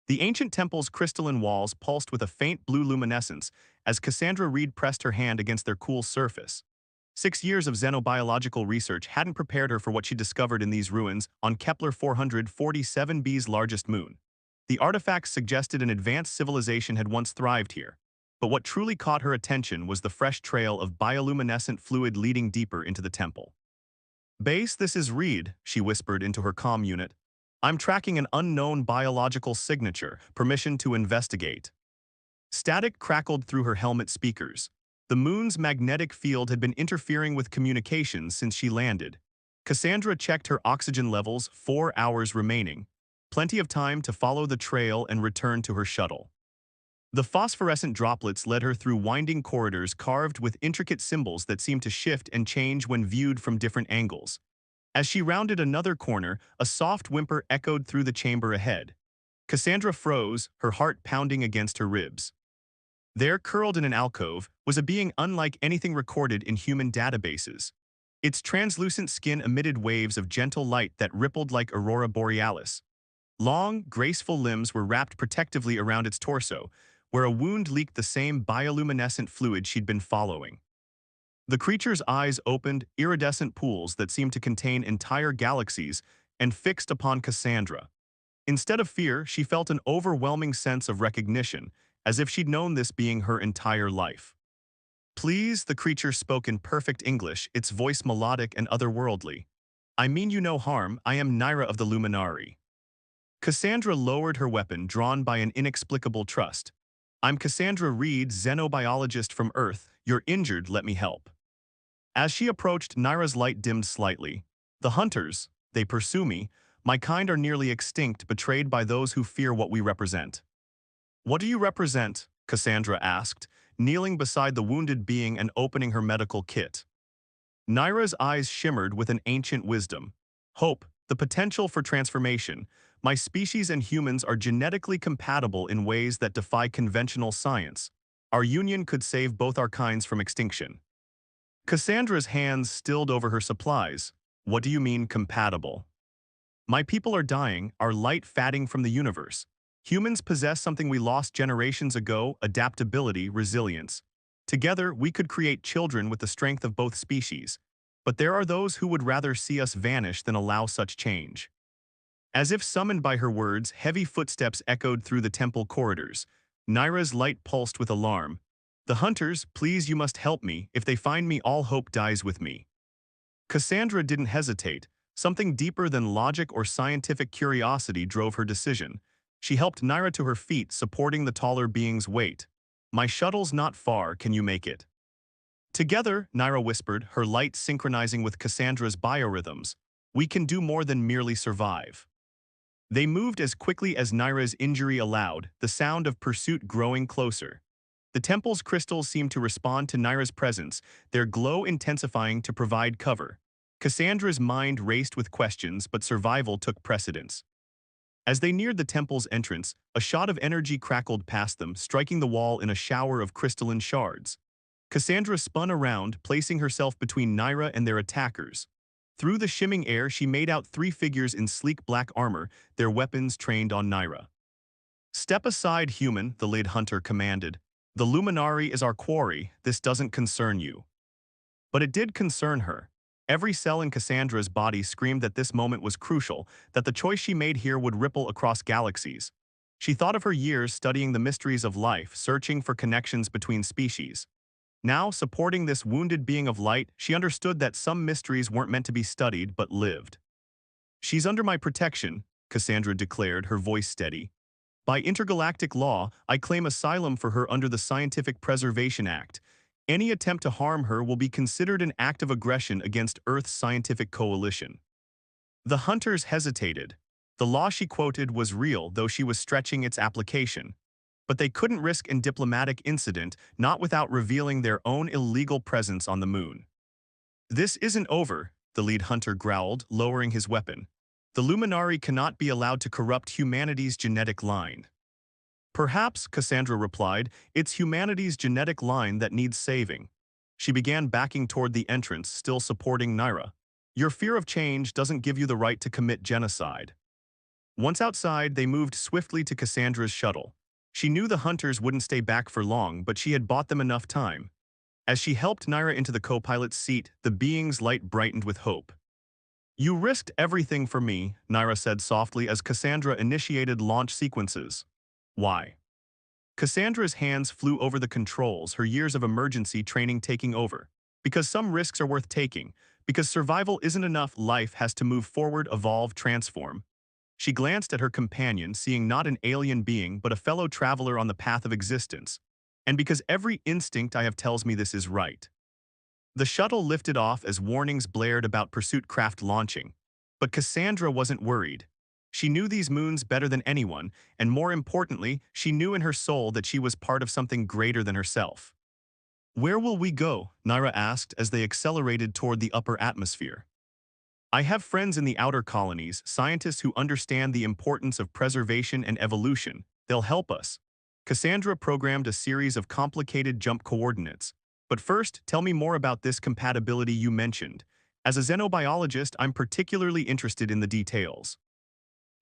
The ancient temple's crystalline walls pulsed with a faint blue luminescence as Cassandra Reed pressed her hand against their cool surface. 6 years of xenobiological research hadn't prepared her for what she discovered in these ruins on Kepler 447b's largest moon. The artifacts suggested an advanced civilization had once thrived here. But what truly caught her attention was the fresh trail of bioluminescent fluid leading deeper into the temple. "Base, this is Reed," she whispered into her comm unit. "I'm tracking an unknown biological signature. Permission to investigate." Static crackled through her helmet speakers. The moon's magnetic field had been interfering with communications since she landed. Cassandra checked her oxygen levels, 4 hours remaining. Plenty of time to follow the trail and return to her shuttle. The phosphorescent droplets led her through winding corridors carved with intricate symbols that seemed to shift and change when viewed from different angles. As she rounded another corner, a soft whimper echoed through the chamber ahead. Cassandra froze, her heart pounding against her ribs. There, curled in an alcove, was a being unlike anything recorded in human databases. Its translucent skin emitted waves of gentle light that rippled like aurora borealis. Long, graceful limbs were wrapped protectively around its torso, where a wound leaked the same bioluminescent fluid she'd been following. The creature's eyes opened, iridescent pools that seemed to contain entire galaxies, and fixed upon Cassandra. Instead of fear, she felt an overwhelming sense of recognition, as if she'd known this being her entire life. "Please," the creature spoke in perfect English, its voice melodic and otherworldly. "I mean you no harm, I am Naira of the Luminari." Cassandra lowered her weapon, drawn by an inexplicable trust. "I'm Cassandra Reed, xenobiologist from Earth. You're injured, let me help." As she approached, Naira's light dimmed slightly. "The hunters, they pursue me. My kind are nearly extinct, betrayed by those who fear what we represent." "What do you represent?" Cassandra asked, kneeling beside the wounded being and opening her medical kit. Naira's eyes shimmered with an ancient wisdom. "Hope, the potential for transformation. My species and humans are genetically compatible in ways that defy conventional science. Our union could save both our kinds from extinction." Cassandra's hands stilled over her supplies. "What do you mean, compatible?" "My people are dying, our light fatting from the universe. Humans possess something we lost generations ago: adaptability, resilience. Together, we could create children with the strength of both species. But there are those who would rather see us vanish than allow such change." As if summoned by her words, heavy footsteps echoed through the temple corridors. Naira's light pulsed with alarm. "The hunters, please, you must help me. If they find me, all hope dies with me." Cassandra didn't hesitate. Something deeper than logic or scientific curiosity drove her decision. She helped Naira to her feet, supporting the taller being's weight. "My shuttle's not far, can you make it?" "Together," Naira whispered, her light synchronizing with Cassandra's biorhythms, "we can do more than merely survive." They moved as quickly as Naira's injury allowed, the sound of pursuit growing closer. The temple's crystals seemed to respond to Naira's presence, their glow intensifying to provide cover. Cassandra's mind raced with questions, but survival took precedence. As they neared the temple's entrance, a shot of energy crackled past them, striking the wall in a shower of crystalline shards. Cassandra spun around, placing herself between Naira and their attackers. Through the shimming air, she made out 3 figures in sleek black armor, their weapons trained on Naira. "Step aside, human," the lead hunter commanded. "The Luminari is our quarry. This doesn't concern you." But it did concern her. Every cell in Cassandra's body screamed that this moment was crucial, that the choice she made here would ripple across galaxies. She thought of her years studying the mysteries of life, searching for connections between species. Now, supporting this wounded being of light, she understood that some mysteries weren't meant to be studied but lived. "She's under my protection," Cassandra declared, her voice steady. "By intergalactic law, I claim asylum for her under the Scientific Preservation Act. Any attempt to harm her will be considered an act of aggression against Earth's scientific coalition." The hunters hesitated. The law she quoted was real, though she was stretching its application. But they couldn't risk a diplomatic incident, not without revealing their own illegal presence on the moon. "This isn't over," the lead hunter growled, lowering his weapon. "The Luminari cannot be allowed to corrupt humanity's genetic line." "Perhaps," Cassandra replied, "it's humanity's genetic line that needs saving." She began backing toward the entrance, still supporting Naira. "Your fear of change doesn't give you the right to commit genocide." Once outside, they moved swiftly to Cassandra's shuttle. She knew the hunters wouldn't stay back for long, but she had bought them enough time. As she helped Naira into the co-pilot's seat, the being's light brightened with hope. "You risked everything for me," Naira said softly as Cassandra initiated launch sequences. "Why?" Cassandra's hands flew over the controls, her years of emergency training taking over. "Because some risks are worth taking. Because survival isn't enough, life has to move forward, evolve, transform." She glanced at her companion, seeing not an alien being but a fellow traveler on the path of existence. "And because every instinct I have tells me this is right." The shuttle lifted off as warnings blared about pursuit craft launching. But Cassandra wasn't worried. She knew these moons better than anyone, and more importantly, she knew in her soul that she was part of something greater than herself. "Where will we go?" Naira asked as they accelerated toward the upper atmosphere. "I have friends in the outer colonies, scientists who understand the importance of preservation and evolution. They'll help us." Cassandra programmed a series of complicated jump coordinates. "But first, tell me more about this compatibility you mentioned. As a xenobiologist, I'm particularly interested in the details."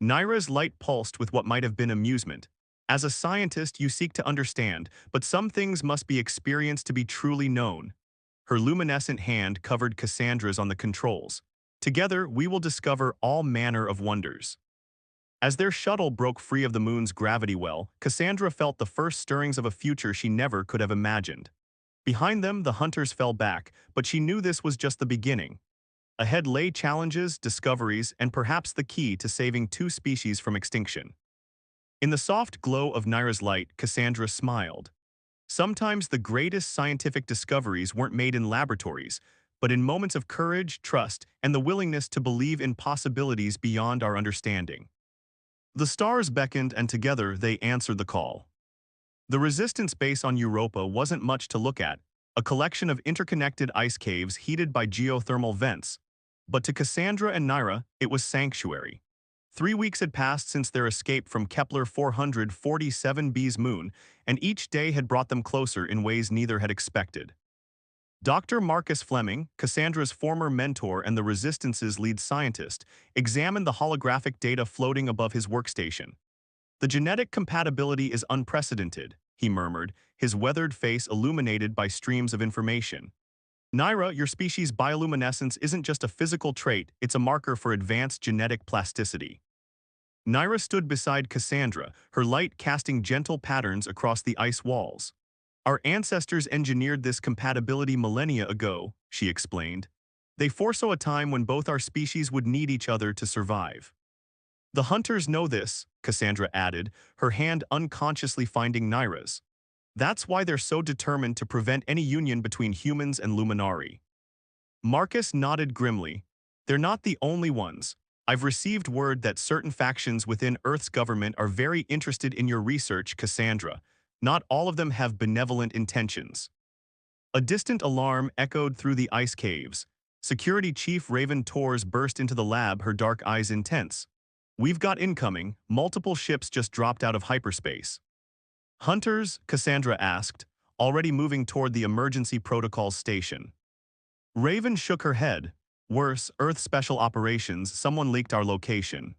Naira's light pulsed with what might have been amusement. "As a scientist, you seek to understand, but some things must be experienced to be truly known." Her luminescent hand covered Cassandra's on the controls. "Together, we will discover all manner of wonders." As their shuttle broke free of the moon's gravity well, Cassandra felt the first stirrings of a future she never could have imagined. Behind them, the hunters fell back, but she knew this was just the beginning. Ahead lay challenges, discoveries, and perhaps the key to saving two species from extinction. In the soft glow of Naira's light, Cassandra smiled. Sometimes the greatest scientific discoveries weren't made in laboratories, but in moments of courage, trust, and the willingness to believe in possibilities beyond our understanding. The stars beckoned, and together they answered the call. The resistance base on Europa wasn't much to look at, a collection of interconnected ice caves heated by geothermal vents. But to Cassandra and Naira, it was sanctuary. 3 weeks had passed since their escape from Kepler 447b's moon, and each day had brought them closer in ways neither had expected. Dr. Marcus Fleming, Cassandra's former mentor and the Resistance's lead scientist, examined the holographic data floating above his workstation. "The genetic compatibility is unprecedented," he murmured, his weathered face illuminated by streams of information. "Naira, your species' bioluminescence isn't just a physical trait, it's a marker for advanced genetic plasticity." Naira stood beside Cassandra, her light casting gentle patterns across the ice walls. "Our ancestors engineered this compatibility millennia ago," she explained. "They foresaw a time when both our species would need each other to survive." "The hunters know this," Cassandra added, her hand unconsciously finding Naira's. "That's why they're so determined to prevent any union between humans and Luminari." Marcus nodded grimly. "They're not the only ones. I've received word that certain factions within Earth's government are very interested in your research, Cassandra. Not all of them have benevolent intentions." A distant alarm echoed through the ice caves. Security Chief Raven Torres burst into the lab, her dark eyes intense. "We've got incoming, multiple ships just dropped out of hyperspace." "Hunters?" Cassandra asked, already moving toward the emergency protocol station. Raven shook her head. "Worse, Earth Special Operations, someone leaked our location."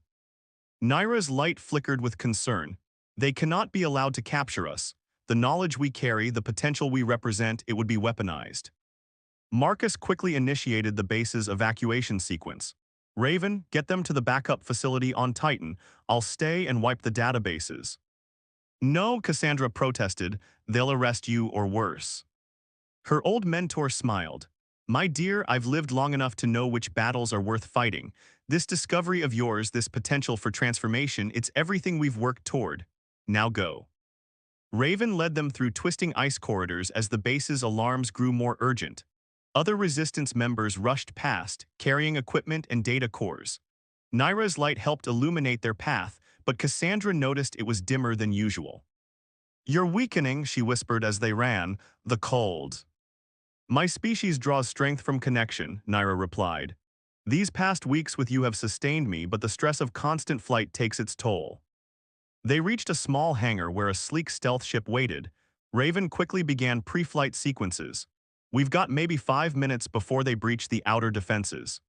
Naira's light flickered with concern. "They cannot be allowed to capture us. The knowledge we carry, the potential we represent, it would be weaponized." Marcus quickly initiated the base's evacuation sequence. "Raven, get them to the backup facility on Titan. I'll stay and wipe the databases." "No," Cassandra protested. "They'll arrest you or worse." Her old mentor smiled. "My dear, I've lived long enough to know which battles are worth fighting. This discovery of yours, this potential for transformation, it's everything we've worked toward. Now go." Raven led them through twisting ice corridors as the base's alarms grew more urgent. Other resistance members rushed past, carrying equipment and data cores. Naira's light helped illuminate their path, but Cassandra noticed it was dimmer than usual. "You're weakening," she whispered as they ran. "The cold." "My species draws strength from connection," Naira replied. "These past weeks with you have sustained me, but the stress of constant flight takes its toll." They reached a small hangar where a sleek stealth ship waited. Raven quickly began pre-flight sequences. "We've got maybe 5 minutes before they breach the outer defenses."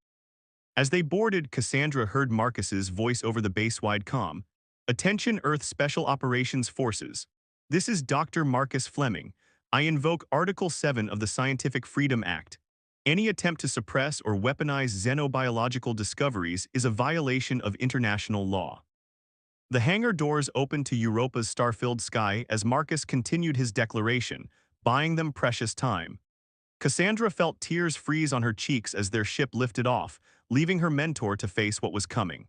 As they boarded, Cassandra heard Marcus's voice over the base-wide comm. "Attention Earth Special Operations Forces. This is Dr. Marcus Fleming. I invoke Article 7 of the Scientific Freedom Act. Any attempt to suppress or weaponize xenobiological discoveries is a violation of international law." The hangar doors opened to Europa's star-filled sky as Marcus continued his declaration, buying them precious time. Cassandra felt tears freeze on her cheeks as their ship lifted off, leaving her mentor to face what was coming.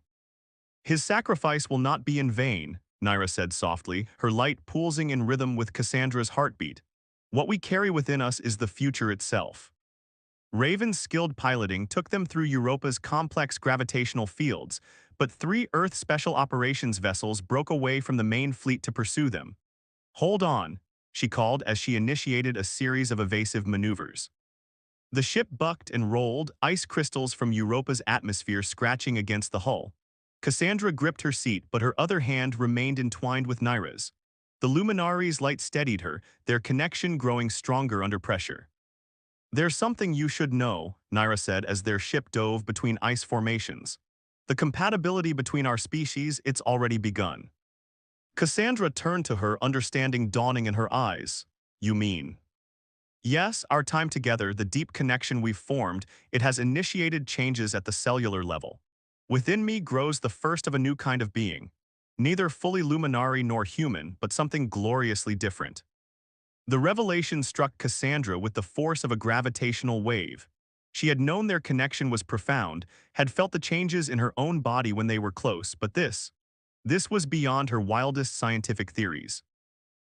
"His sacrifice will not be in vain," Naira said softly, her light pulsing in rhythm with Cassandra's heartbeat. "What we carry within us is the future itself." Raven's skilled piloting took them through Europa's complex gravitational fields, but 3 Earth Special Operations vessels broke away from the main fleet to pursue them. "Hold on," she called as she initiated a series of evasive maneuvers. The ship bucked and rolled, ice crystals from Europa's atmosphere scratching against the hull. Cassandra gripped her seat, but her other hand remained entwined with Naira's. The Luminari's light steadied her, their connection growing stronger under pressure. "There's something you should know," Naira said as their ship dove between ice formations. "The compatibility between our species, it's already begun." Cassandra turned to her, understanding dawning in her eyes. "You mean?" "Yes, our time together, the deep connection we've formed, it has initiated changes at the cellular level. Within me grows the first of a new kind of being. Neither fully luminary nor human, but something gloriously different." The revelation struck Cassandra with the force of a gravitational wave. She had known their connection was profound, had felt the changes in her own body when they were close, but this was beyond her wildest scientific theories.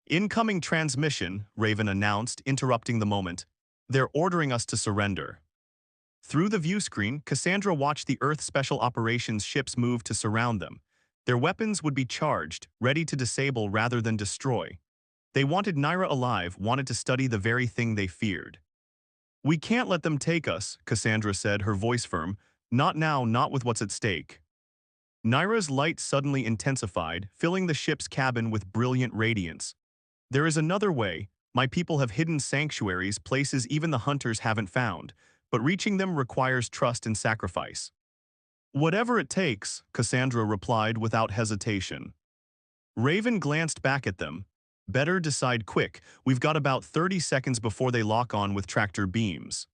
"Incoming transmission," Raven announced, interrupting the moment. "They're ordering us to surrender." Through the viewscreen, Cassandra watched the Earth Special Operations ships move to surround them. Their weapons would be charged, ready to disable rather than destroy. They wanted Naira alive, wanted to study the very thing they feared. "We can't let them take us," Cassandra said, her voice firm. "Not now, not with what's at stake." Naira's light suddenly intensified, filling the ship's cabin with brilliant radiance. "There is another way. My people have hidden sanctuaries, places even the hunters haven't found, but reaching them requires trust and sacrifice." "Whatever it takes," Cassandra replied without hesitation. Raven glanced back at them. "Better decide quick. We've got about 30 seconds before they lock on with tractor beams."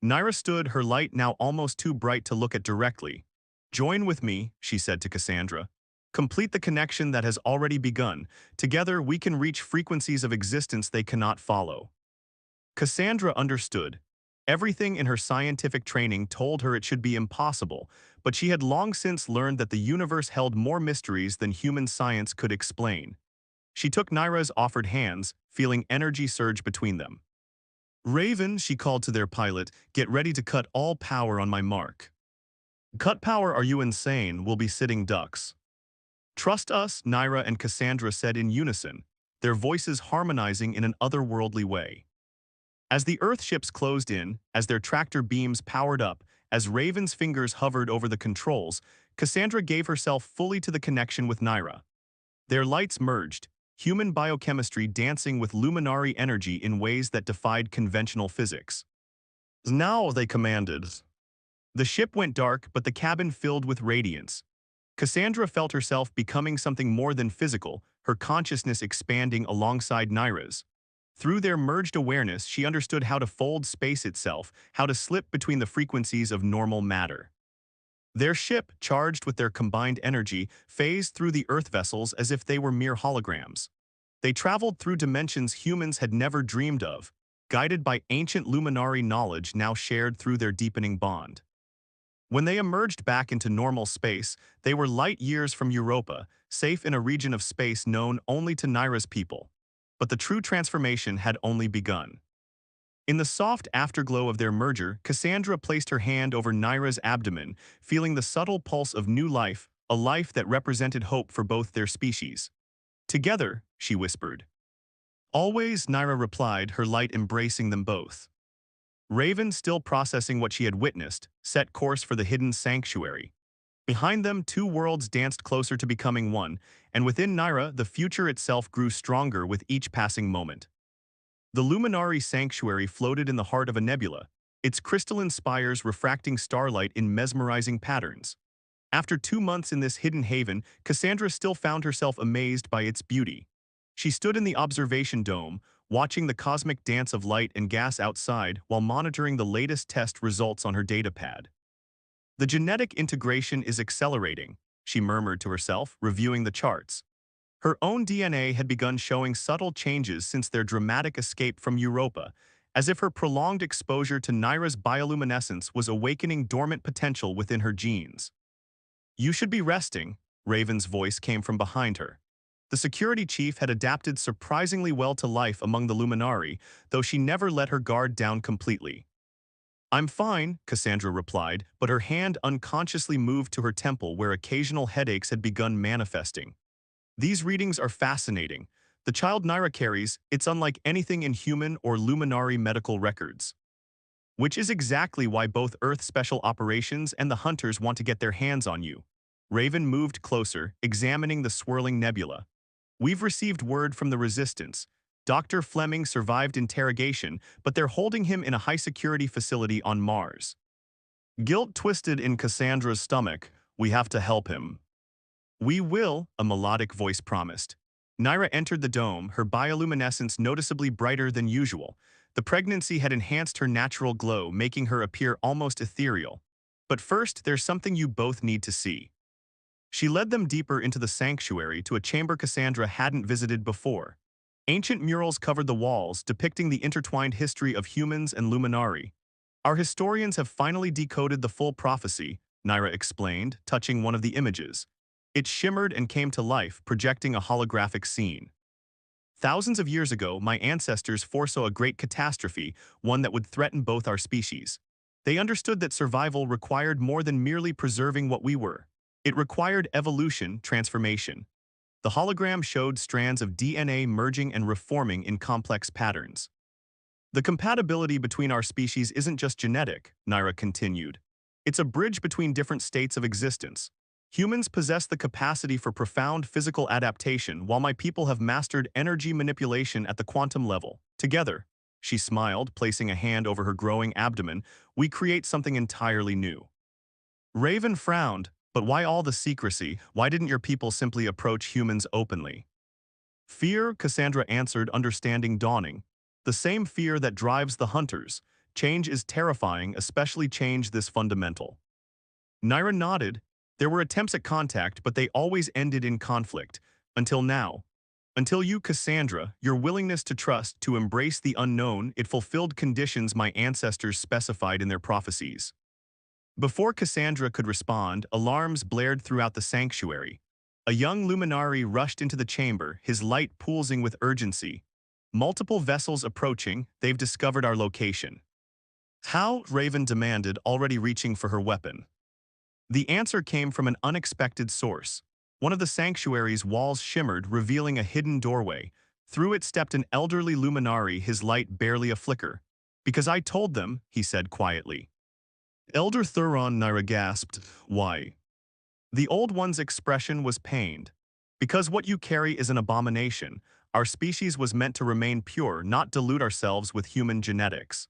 Naira stood, her light now almost too bright to look at directly. "Join with me," she said to Cassandra. "Complete the connection that has already begun. Together, we can reach frequencies of existence they cannot follow." Cassandra understood. Everything in her scientific training told her it should be impossible, but she had long since learned that the universe held more mysteries than human science could explain. She took Naira's offered hands, feeling energy surge between them. "Raven," she called to their pilot, "get ready to cut all power on my mark." "Cut power? Are you insane? We'll be sitting ducks." "Trust us," Naira and Cassandra said in unison, their voices harmonizing in an otherworldly way. As the Earth ships closed in, as their tractor beams powered up, as Raven's fingers hovered over the controls, Cassandra gave herself fully to the connection with Naira. Their lights merged, human biochemistry dancing with luminary energy in ways that defied conventional physics. "Now," they commanded. The ship went dark, but the cabin filled with radiance. Cassandra felt herself becoming something more than physical, her consciousness expanding alongside Naira's. Through their merged awareness, she understood how to fold space itself, how to slip between the frequencies of normal matter. Their ship, charged with their combined energy, phased through the Earth vessels as if they were mere holograms. They traveled through dimensions humans had never dreamed of, guided by ancient luminary knowledge now shared through their deepening bond. When they emerged back into normal space, they were light years from Europa, safe in a region of space known only to Naira's people. But the true transformation had only begun. In the soft afterglow of their merger, Cassandra placed her hand over Naira's abdomen, feeling the subtle pulse of new life, a life that represented hope for both their species. "Together," she whispered. "Always," Naira replied, her light embracing them both. Raven, still processing what she had witnessed, set course for the hidden sanctuary. Behind them, 2 worlds danced closer to becoming one, and within Naira, the future itself grew stronger with each passing moment. The Luminary Sanctuary floated in the heart of a nebula, its crystalline spires refracting starlight in mesmerizing patterns. After 2 months in this hidden haven, Cassandra still found herself amazed by its beauty. She stood in the observation dome, watching the cosmic dance of light and gas outside while monitoring the latest test results on her datapad. The genetic integration is accelerating, she murmured to herself, reviewing the charts. Her own DNA had begun showing subtle changes since their dramatic escape from Europa, as if her prolonged exposure to Naira's bioluminescence was awakening dormant potential within her genes. "You should be resting," Raven's voice came from behind her. The security chief had adapted surprisingly well to life among the Luminari, though she never let her guard down completely. "I'm fine," Cassandra replied, but her hand unconsciously moved to her temple where occasional headaches had begun manifesting. "These readings are fascinating. The child Naira carries, it's unlike anything in human or Luminari medical records. Which is exactly why both Earth Special Operations and the Hunters want to get their hands on you." Raven moved closer, examining the swirling nebula. "We've received word from the Resistance. Dr. Fleming survived interrogation, but they're holding him in a high-security facility on Mars." Guilt twisted in Cassandra's stomach. "We have to help him." "We will," a melodic voice promised. Naira entered the dome, her bioluminescence noticeably brighter than usual. The pregnancy had enhanced her natural glow, making her appear almost ethereal. "But first, there's something you both need to see." She led them deeper into the sanctuary to a chamber Cassandra hadn't visited before. Ancient murals covered the walls, depicting the intertwined history of humans and Luminari. "Our historians have finally decoded the full prophecy," Naira explained, touching one of the images. It shimmered and came to life, projecting a holographic scene. "Thousands of years ago, my ancestors foresaw a great catastrophe, one that would threaten both our species. They understood that survival required more than merely preserving what we were. It required evolution, transformation." The hologram showed strands of DNA merging and reforming in complex patterns. "The compatibility between our species isn't just genetic," Naira continued. "It's a bridge between different states of existence. Humans possess the capacity for profound physical adaptation, while my people have mastered energy manipulation at the quantum level. Together," she smiled, placing a hand over her growing abdomen, "we create something entirely new." Raven frowned. "But why all the secrecy? Why didn't your people simply approach humans openly?" "Fear," Cassandra answered, understanding dawning. "The same fear that drives the hunters. Change is terrifying, especially change this fundamental." Naira nodded. "There were attempts at contact, but they always ended in conflict. Until now. Until you, Cassandra, your willingness to trust, to embrace the unknown, it fulfilled conditions my ancestors specified in their prophecies." Before Cassandra could respond, alarms blared throughout the sanctuary. A young luminari rushed into the chamber, his light pulsing with urgency. "Multiple vessels approaching, they've discovered our location." "How?" Raven demanded, already reaching for her weapon. The answer came from an unexpected source. One of the sanctuary's walls shimmered, revealing a hidden doorway. Through it stepped an elderly luminari, his light barely a flicker. "Because I told them," he said quietly. Elder Thuron, Naira gasped. "Why?" The old one's expression was pained. "Because what you carry is an abomination. Our species was meant to remain pure, not dilute ourselves with human genetics."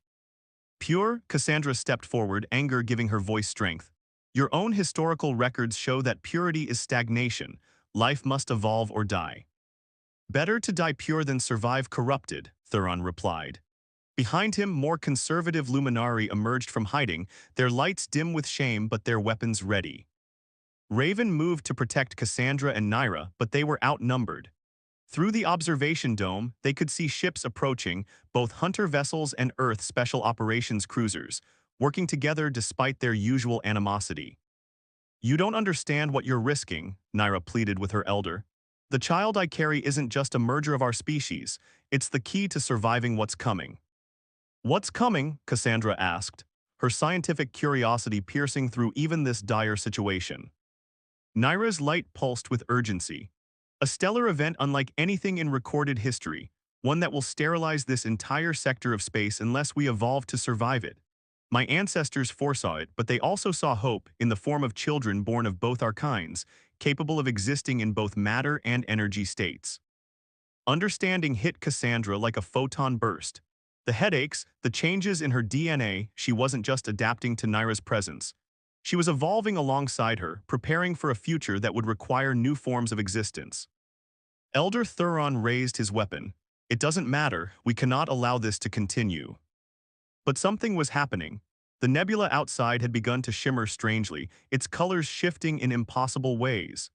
"Pure?" Cassandra stepped forward, anger giving her voice strength. "Your own historical records show that purity is stagnation. Life must evolve or die." "Better to die pure than survive corrupted," Thuron replied. Behind him, more conservative luminari emerged from hiding, their lights dim with shame but their weapons ready. Raven moved to protect Cassandra and Naira, but they were outnumbered. Through the observation dome, they could see ships approaching, both hunter vessels and Earth Special Operations cruisers, working together despite their usual animosity. "You don't understand what you're risking," Naira pleaded with her elder. "The child I carry isn't just a merger of our species, it's the key to surviving what's coming." "What's coming?" Cassandra asked, her scientific curiosity piercing through even this dire situation. Naira's light pulsed with urgency. "A stellar event unlike anything in recorded history, one that will sterilize this entire sector of space unless we evolve to survive it. My ancestors foresaw it, but they also saw hope in the form of children born of both our kinds, capable of existing in both matter and energy states." Understanding hit Cassandra like a photon burst. The headaches, the changes in her DNA, she wasn't just adapting to Naira's presence. She was evolving alongside her, preparing for a future that would require new forms of existence. Elder Thuron raised his weapon. It doesn't matter, we cannot allow this to continue. But something was happening. The nebula outside had begun to shimmer strangely, its colors shifting in impossible ways.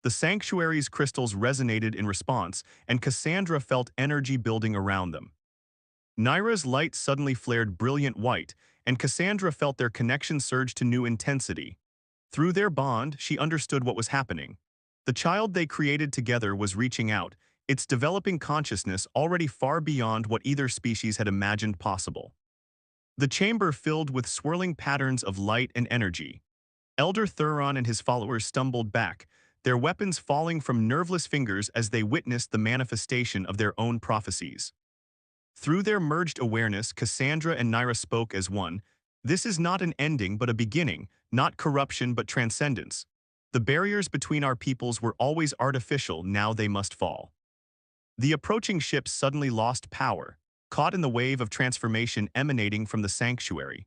The sanctuary's crystals resonated in response, and Cassandra felt energy building around them. Naira's light suddenly flared brilliant white, and Cassandra felt their connection surge to new intensity. Through their bond, she understood what was happening. The child they created together was reaching out, its developing consciousness already far beyond what either species had imagined possible. The chamber filled with swirling patterns of light and energy. Elder Thuron and his followers stumbled back, their weapons falling from nerveless fingers as they witnessed the manifestation of their own prophecies. Through their merged awareness, Cassandra and Naira spoke as one. This is not an ending but a beginning, not corruption but transcendence. The barriers between our peoples were always artificial, now they must fall. The approaching ships suddenly lost power, caught in the wave of transformation emanating from the sanctuary.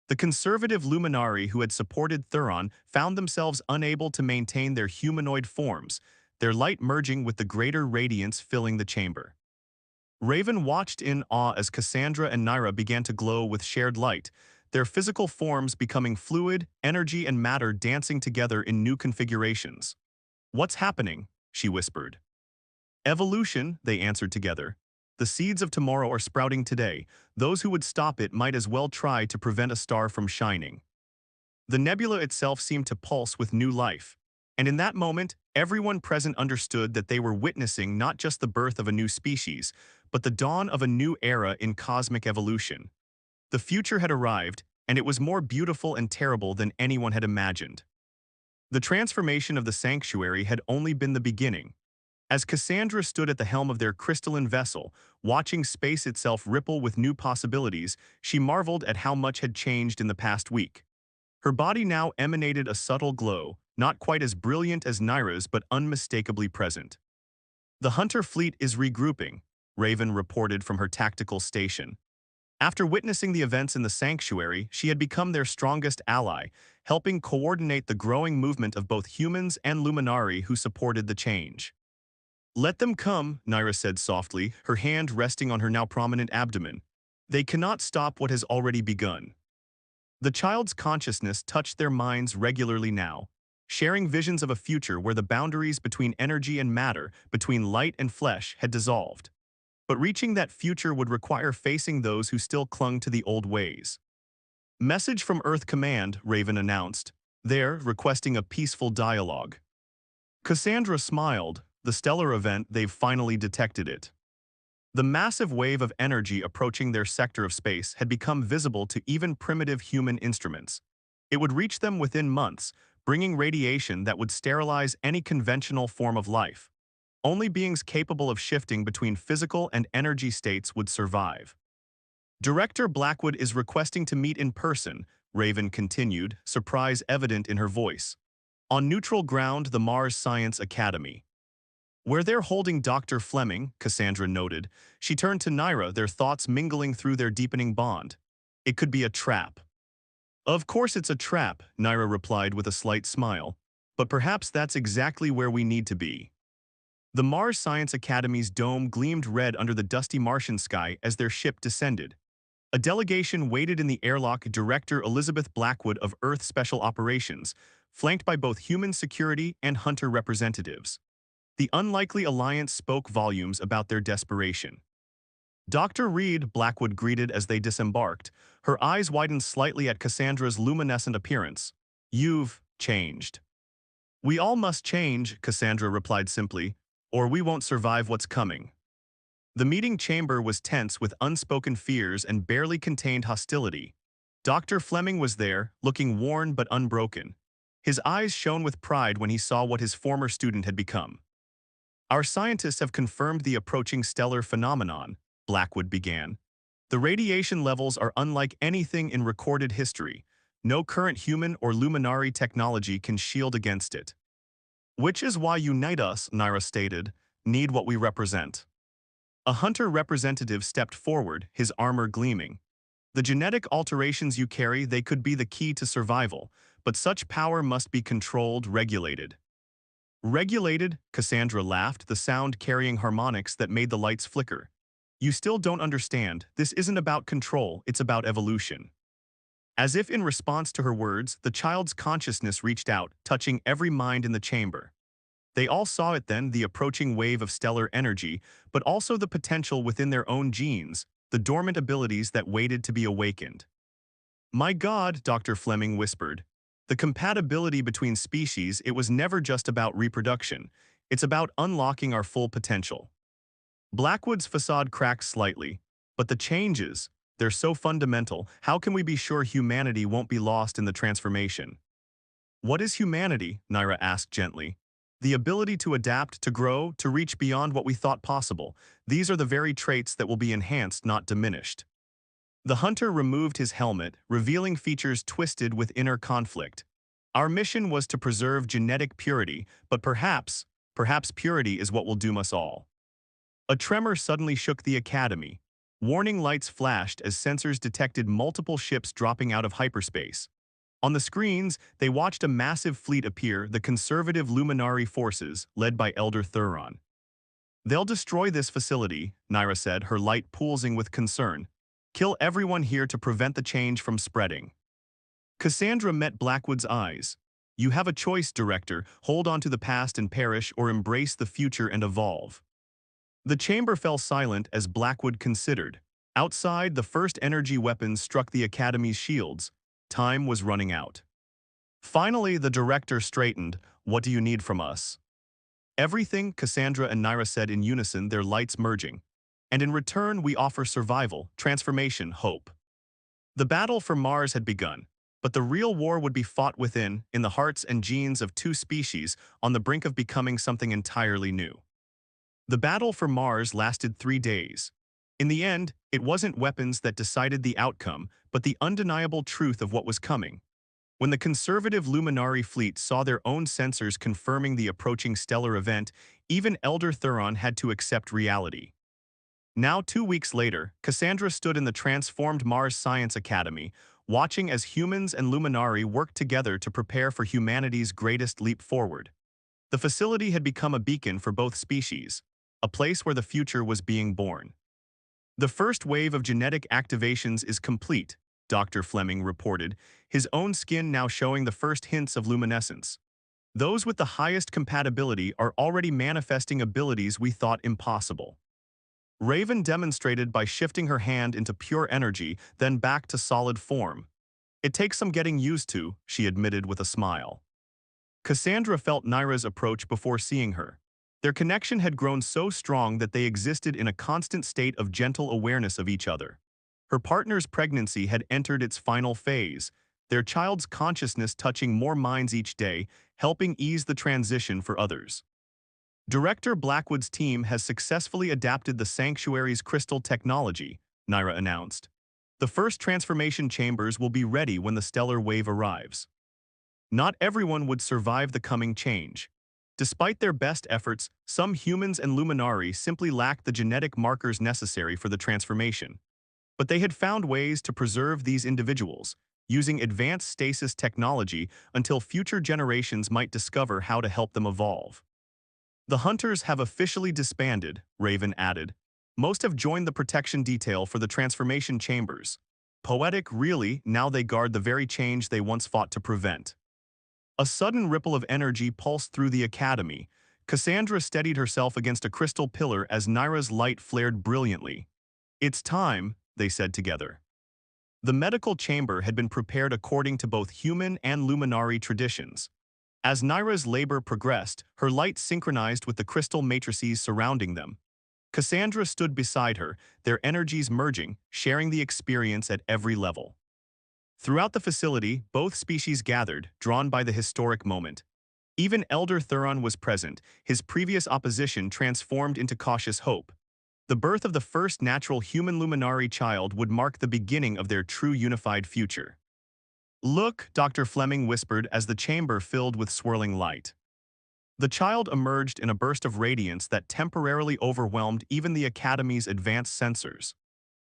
The conservative luminari who had supported Thuron found themselves unable to maintain their humanoid forms, their light merging with the greater radiance filling the chamber. Raven watched in awe as Cassandra and Naira began to glow with shared light, their physical forms becoming fluid, energy and matter dancing together in new configurations. "What's happening?" she whispered. "Evolution," they answered together. "The seeds of tomorrow are sprouting today. Those who would stop it might as well try to prevent a star from shining." The nebula itself seemed to pulse with new life. And in that moment, everyone present understood that they were witnessing not just the birth of a new species, but the dawn of a new era in cosmic evolution. The future had arrived, and it was more beautiful and terrible than anyone had imagined. The transformation of the sanctuary had only been the beginning. As Cassandra stood at the helm of their crystalline vessel, watching space itself ripple with new possibilities, she marveled at how much had changed in the past week. Her body now emanated a subtle glow, not quite as brilliant as Naira's but unmistakably present. "The Hunter fleet is regrouping," Raven reported from her tactical station. After witnessing the events in the sanctuary, she had become their strongest ally, helping coordinate the growing movement of both humans and luminari who supported the change. "Let them come," Naira said softly, her hand resting on her now prominent abdomen. "They cannot stop what has already begun." The child's consciousness touched their minds regularly now, sharing visions of a future where the boundaries between energy and matter, between light and flesh, had dissolved. But reaching that future would require facing those who still clung to the old ways. "Message from Earth Command," Raven announced, there requesting a peaceful dialogue. Cassandra smiled. The stellar event, they've finally detected it. The massive wave of energy approaching their sector of space had become visible to even primitive human instruments. It would reach them within months, bringing radiation that would sterilize any conventional form of life. Only beings capable of shifting between physical and energy states would survive. "Director Blackwood is requesting to meet in person," Raven continued, surprise evident in her voice. "On neutral ground, the Mars Science Academy." "Where they're holding Dr. Fleming," Cassandra noted. She turned to Naira, their thoughts mingling through their deepening bond. "It could be a trap." "Of course it's a trap," Naira replied with a slight smile. "But perhaps that's exactly where we need to be." The Mars Science Academy's dome gleamed red under the dusty Martian sky as their ship descended. A delegation waited in the airlock. Director Elizabeth Blackwood of Earth Special Operations, flanked by both human security and hunter representatives. The unlikely alliance spoke volumes about their desperation. "Dr. Reed," Blackwood greeted as they disembarked, her eyes widened slightly at Cassandra's luminescent appearance. "You've changed." "We all must change," Cassandra replied simply, "or we won't survive what's coming." The meeting chamber was tense with unspoken fears and barely contained hostility. Dr. Fleming was there, looking worn but unbroken. His eyes shone with pride when he saw what his former student had become. "Our scientists have confirmed the approaching stellar phenomenon," Blackwood began. "The radiation levels are unlike anything in recorded history. No current human or luminary technology can shield against it." "Which is why unite us," Naira stated, "need what we represent." A hunter representative stepped forward, his armor gleaming. The genetic alterations you carry, they could be the key to survival, but such power must be controlled, regulated. Regulated? Cassandra laughed, the sound carrying harmonics that made the lights flicker. You still don't understand. This isn't about control, it's about evolution. As if in response to her words, the child's consciousness reached out, touching every mind in the chamber. They all saw it then, the approaching wave of stellar energy, but also the potential within their own genes, the dormant abilities that waited to be awakened. My God, Dr. Fleming whispered. The compatibility between species, it was never just about reproduction. It's about unlocking our full potential. Blackwood's facade cracked slightly, but the changes, they're so fundamental. How can we be sure humanity won't be lost in the transformation? What is humanity? Naira asked gently. The ability to adapt, to grow, to reach beyond what we thought possible. These are the very traits that will be enhanced, not diminished. The hunter removed his helmet, revealing features twisted with inner conflict. Our mission was to preserve genetic purity, but perhaps purity is what will doom us all. A tremor suddenly shook the academy. Warning lights flashed as sensors detected multiple ships dropping out of hyperspace. On the screens, they watched a massive fleet appear, the conservative Luminary forces, led by Elder Thuron. They'll destroy this facility, Naira said, her light pulsing with concern. Kill everyone here to prevent the change from spreading. Cassandra met Blackwood's eyes. You have a choice, Director. Hold on to the past and perish, or embrace the future and evolve. The chamber fell silent as Blackwood considered. Outside, the first energy weapons struck the Academy's shields. Time was running out. Finally, the Director straightened. What do you need from us? Everything, Cassandra and Naira said in unison, their lights merging. And in return, we offer survival, transformation, hope. The battle for Mars had begun, but the real war would be fought within, in the hearts and genes of two species, on the brink of becoming something entirely new. The battle for Mars lasted 3 days. In the end, it wasn't weapons that decided the outcome, but the undeniable truth of what was coming. When the conservative Luminary fleet saw their own sensors confirming the approaching stellar event, even Elder Thuron had to accept reality. Now 2 weeks later, Cassandra stood in the transformed Mars Science Academy, watching as humans and Luminari worked together to prepare for humanity's greatest leap forward. The facility had become a beacon for both species, a place where the future was being born. The first wave of genetic activations is complete, Dr. Fleming reported, his own skin now showing the first hints of luminescence. Those with the highest compatibility are already manifesting abilities we thought impossible. Raven demonstrated by shifting her hand into pure energy, then back to solid form. It takes some getting used to, she admitted with a smile. Cassandra felt Naira's approach before seeing her. Their connection had grown so strong that they existed in a constant state of gentle awareness of each other. Her partner's pregnancy had entered its final phase, their child's consciousness touching more minds each day, helping ease the transition for others. Director Blackwood's team has successfully adapted the Sanctuary's crystal technology, Naira announced. The first transformation chambers will be ready when the stellar wave arrives. Not everyone would survive the coming change. Despite their best efforts, some humans and Luminari simply lacked the genetic markers necessary for the transformation. But they had found ways to preserve these individuals, using advanced stasis technology until future generations might discover how to help them evolve. The hunters have officially disbanded, Raven added. Most have joined the protection detail for the transformation chambers. Poetic, really, now they guard the very change they once fought to prevent. A sudden ripple of energy pulsed through the academy. Cassandra steadied herself against a crystal pillar as Naira's light flared brilliantly. It's time, they said together. The medical chamber had been prepared according to both human and Luminari traditions. As Naira's labor progressed, her light synchronized with the crystal matrices surrounding them. Cassandra stood beside her, their energies merging, sharing the experience at every level. Throughout the facility, both species gathered, drawn by the historic moment. Even Elder Thuron was present, his previous opposition transformed into cautious hope. The birth of the first natural human Luminari child would mark the beginning of their true unified future. Look, Dr. Fleming whispered as the chamber filled with swirling light. The child emerged in a burst of radiance that temporarily overwhelmed even the Academy's advanced sensors.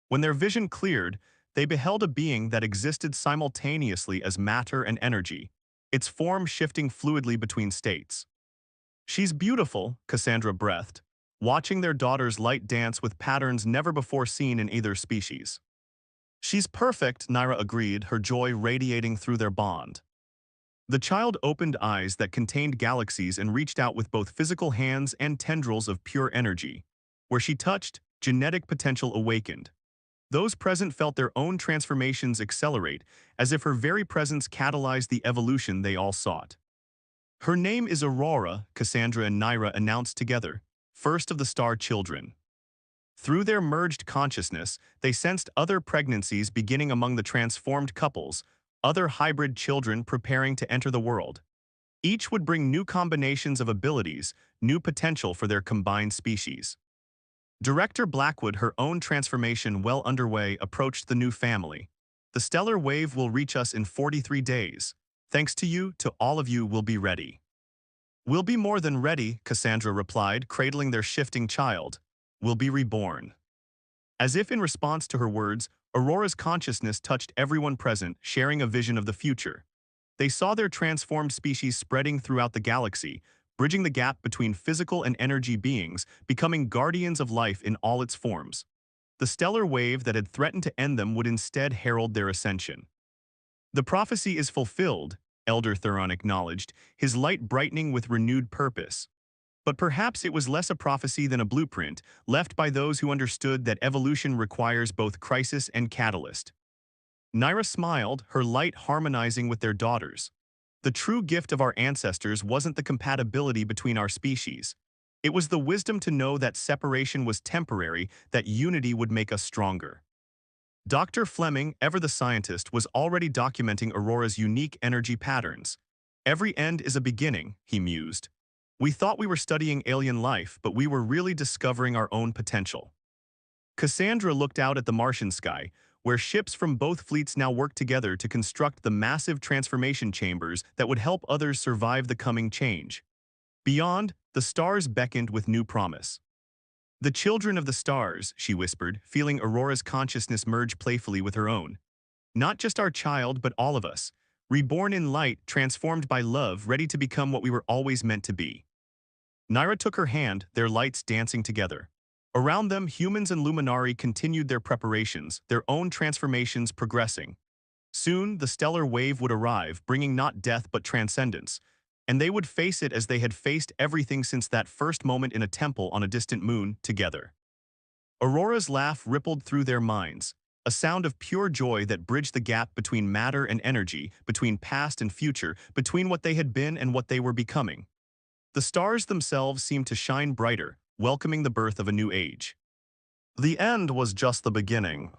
When their vision cleared, they beheld a being that existed simultaneously as matter and energy, its form shifting fluidly between states. "She's beautiful," Cassandra breathed, watching their daughter's light dance with patterns never before seen in either species. "She's perfect," Naira agreed, her joy radiating through their bond. The child opened eyes that contained galaxies and reached out with both physical hands and tendrils of pure energy. Where she touched, genetic potential awakened. Those present felt their own transformations accelerate, as if her very presence catalyzed the evolution they all sought. "Her name is Aurora," Cassandra and Naira announced together, first of the star children. Through their merged consciousness, they sensed other pregnancies beginning among the transformed couples, other hybrid children preparing to enter the world. Each would bring new combinations of abilities, new potential for their combined species. Director Blackwood, her own transformation well underway, approached the new family. "The stellar wave will reach us in 43 days. Thanks to you, to all of you, we'll be ready." "We'll be more than ready," Cassandra replied, cradling their shifting child. "We'll be reborn." As if in response to her words, Aurora's consciousness touched everyone present, sharing a vision of the future. They saw their transformed species spreading throughout the galaxy, bridging the gap between physical and energy beings, becoming guardians of life in all its forms. The stellar wave that had threatened to end them would instead herald their ascension. "The prophecy is fulfilled," Elder Thuron acknowledged, his light brightening with renewed purpose. But perhaps it was less a prophecy than a blueprint, left by those who understood that evolution requires both crisis and catalyst. Naira smiled, her light harmonizing with their daughters. "The true gift of our ancestors wasn't the compatibility between our species. It was the wisdom to know that separation was temporary, that unity would make us stronger." Dr. Fleming, ever the scientist, was already documenting Aurora's unique energy patterns. "Every end is a beginning," he mused. "We thought we were studying alien life, but we were really discovering our own potential." Cassandra looked out at the Martian sky, where ships from both fleets now worked together to construct the massive transformation chambers that would help others survive the coming change. Beyond, the stars beckoned with new promise. "The children of the stars," she whispered, feeling Aurora's consciousness merge playfully with her own. "Not just our child, but all of us. Reborn in light, transformed by love, ready to become what we were always meant to be." Naira took her hand, their lights dancing together. Around them, humans and Luminari continued their preparations, their own transformations progressing. Soon, the stellar wave would arrive, bringing not death but transcendence, and they would face it as they had faced everything since that first moment in a temple on a distant moon, together. Aurora's laugh rippled through their minds, a sound of pure joy that bridged the gap between matter and energy, between past and future, between what they had been and what they were becoming. The stars themselves seemed to shine brighter, welcoming the birth of a new age. "The end was just the beginning,"